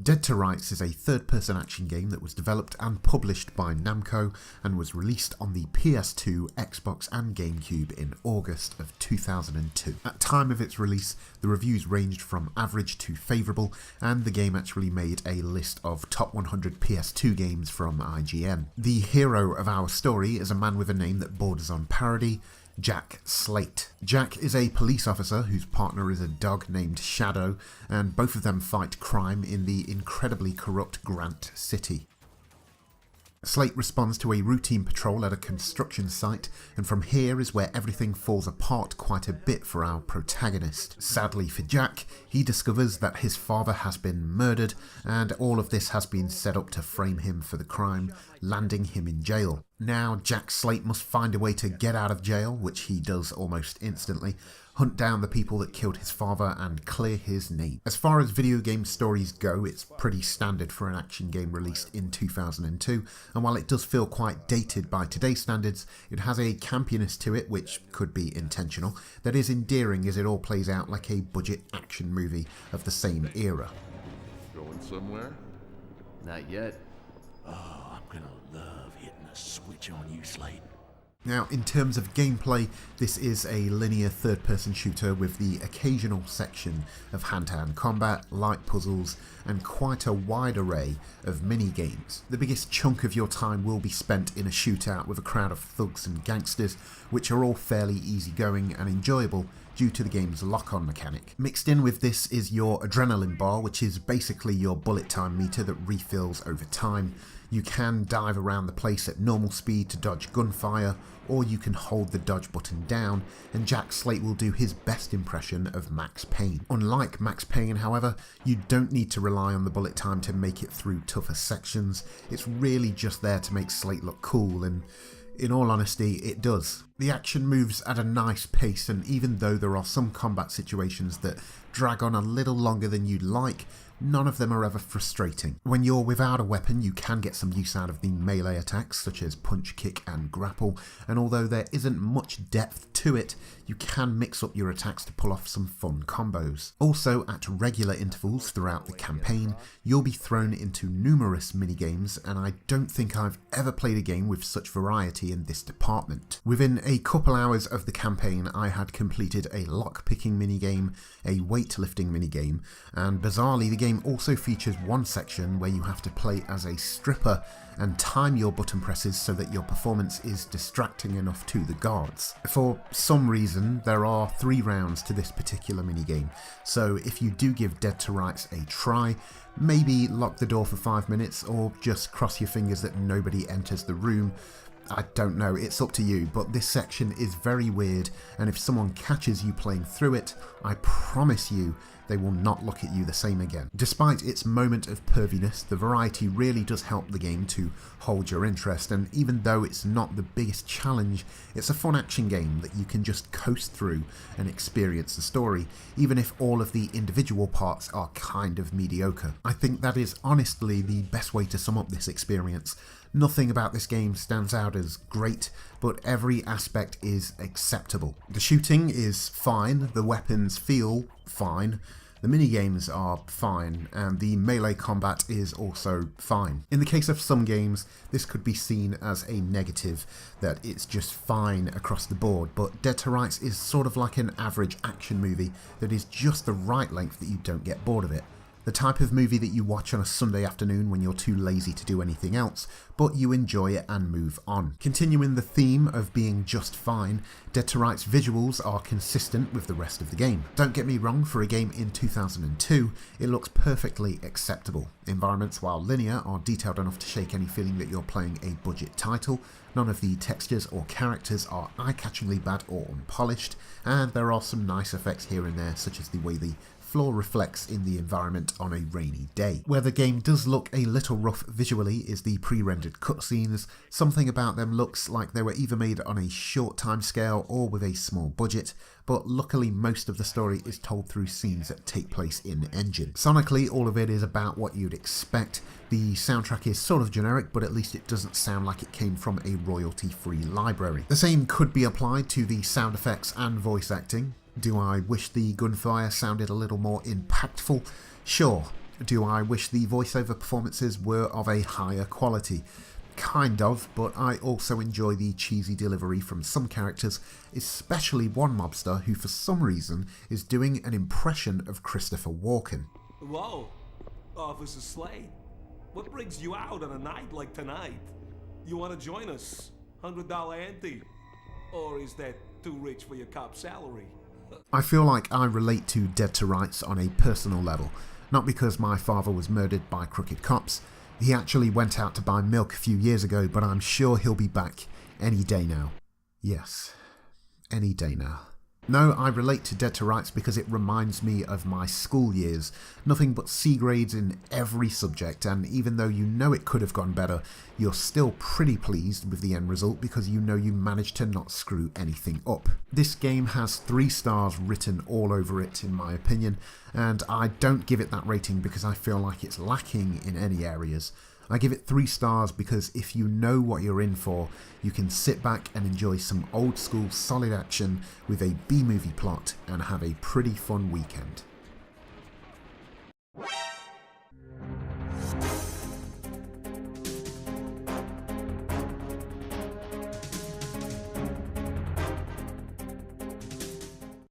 Dead to Rights is a third-person action game that was developed and published by Namco and was released on the PS2, Xbox and Gamecube in August of 2002. At time of its release, the reviews ranged from average to favourable, and the game actually made a list of top 100 PS2 games from IGN. The hero of our story is a man with a name that borders on parody, Jack Slate. Jack is a police officer whose partner is a dog named Shadow, and both of them fight crime in the incredibly corrupt Grant City. Slate responds to a routine patrol at a construction site, and from here is where everything falls apart quite a bit for our protagonist. Sadly for Jack, he discovers that his father has been murdered, and all of this has been set up to frame him for the crime, landing him in jail. Now Jack Slate must find a way to get out of jail, which he does almost instantly, hunt down the people that killed his father and clear his name. As far as video game stories go, it's pretty standard for an action game released in 2002, and while it does feel quite dated by today's standards, it has a campiness to it, which could be intentional, that is endearing as it all plays out like a budget action movie of the same era. Going somewhere? Not yet. Oh, I'm gonna love hitting a switch on you, Slate. Now, in terms of gameplay, this is a linear third-person shooter with the occasional section of hand-to-hand combat, light puzzles, and quite a wide array of mini-games. The biggest chunk of your time will be spent in a shootout with a crowd of thugs and gangsters, which are all fairly easygoing and enjoyable due to the game's lock-on mechanic. Mixed in with this is your adrenaline bar, which is basically your bullet time meter that refills over time. You can dive around the place at normal speed to dodge gunfire, or you can hold the dodge button down, and Jack Slate will do his best impression of Max Payne. Unlike Max Payne, however, you don't need to rely on the bullet time to make it through tougher sections. It's really just there to make Slate look cool, and in all honesty, it does. The action moves at a nice pace, and even though there are some combat situations that drag on a little longer than you'd like, none of them are ever frustrating. When you're without a weapon, you can get some use out of the melee attacks, such as punch, kick and grapple, and although there isn't much depth to it, you can mix up your attacks to pull off some fun combos. Also, at regular intervals throughout the campaign, you'll be thrown into numerous minigames, and I don't think I've ever played a game with such variety in this department. Within a couple hours of the campaign, I had completed a lock-picking minigame, a weightlifting minigame, and bizarrely the game also features one section where you have to play as a stripper and time your button presses so that your performance is distracting enough to the guards. For some reason, there are 3 rounds to this particular minigame, so if you do give Dead to Rights a try, maybe lock the door for 5 minutes or just cross your fingers that nobody enters the room. I don't know, it's up to you, but this section is very weird, and if someone catches you playing through it, I promise you they will not look at you the same again. Despite its moment of perviness, the variety really does help the game to hold your interest, and even though it's not the biggest challenge, it's a fun action game that you can just coast through and experience the story, even if all of the individual parts are kind of mediocre. I think that is honestly the best way to sum up this experience. Nothing about this game stands out as great, but every aspect is acceptable. The shooting is fine, the weapons feel fine, the minigames are fine, and the melee combat is also fine. In the case of some games, this could be seen as a negative, that it's just fine across the board, but Dead to Rights is sort of like an average action movie that is just the right length that you don't get bored of it. The type of movie that you watch on a Sunday afternoon when you're too lazy to do anything else, but you enjoy it and move on. Continuing the theme of being just fine, Dead to Rights visuals are consistent with the rest of the game. Don't get me wrong, for a game in 2002, it looks perfectly acceptable. Environments, while linear, are detailed enough to shake any feeling that you're playing a budget title. None of the textures or characters are eye-catchingly bad or unpolished, and there are some nice effects here and there, such as the way the floor reflects in the environment on a rainy day. Where the game does look a little rough visually is the pre-rendered cutscenes. Something about them looks like they were either made on a short time scale or with a small budget, but luckily most of the story is told through scenes that take place in engine. Sonically, all of it is about what you'd expect. The soundtrack is sort of generic, but at least it doesn't sound like it came from a royalty-free library. The same could be applied to the sound effects and voice acting. Do I wish the gunfire sounded a little more impactful? Sure, Do I wish the voiceover performances were of a higher quality? Kind of, but I also enjoy the cheesy delivery from some characters, especially one mobster who for some reason is doing an impression of Christopher Walken. Whoa, Officer Slate. What brings you out on a night like tonight? You want to join us? $100 ante? Or is that too rich for your cop salary? I feel like I relate to Dead to Rights on a personal level, not because my father was murdered by crooked cops. He actually went out to buy milk a few years ago, but I'm sure he'll be back any day now. Yes, any day now. No, I relate to Dead to Rights because it reminds me of my school years. Nothing but C grades in every subject, and even though you know it could have gone better, you're still pretty pleased with the end result because you know you managed to not screw anything up. This game has 3 stars written all over it in my opinion, and I don't give it that rating because I feel like it's lacking in any areas. I give it 3 stars because if you know what you're in for, you can sit back and enjoy some old school solid action with a B-movie plot and have a pretty fun weekend.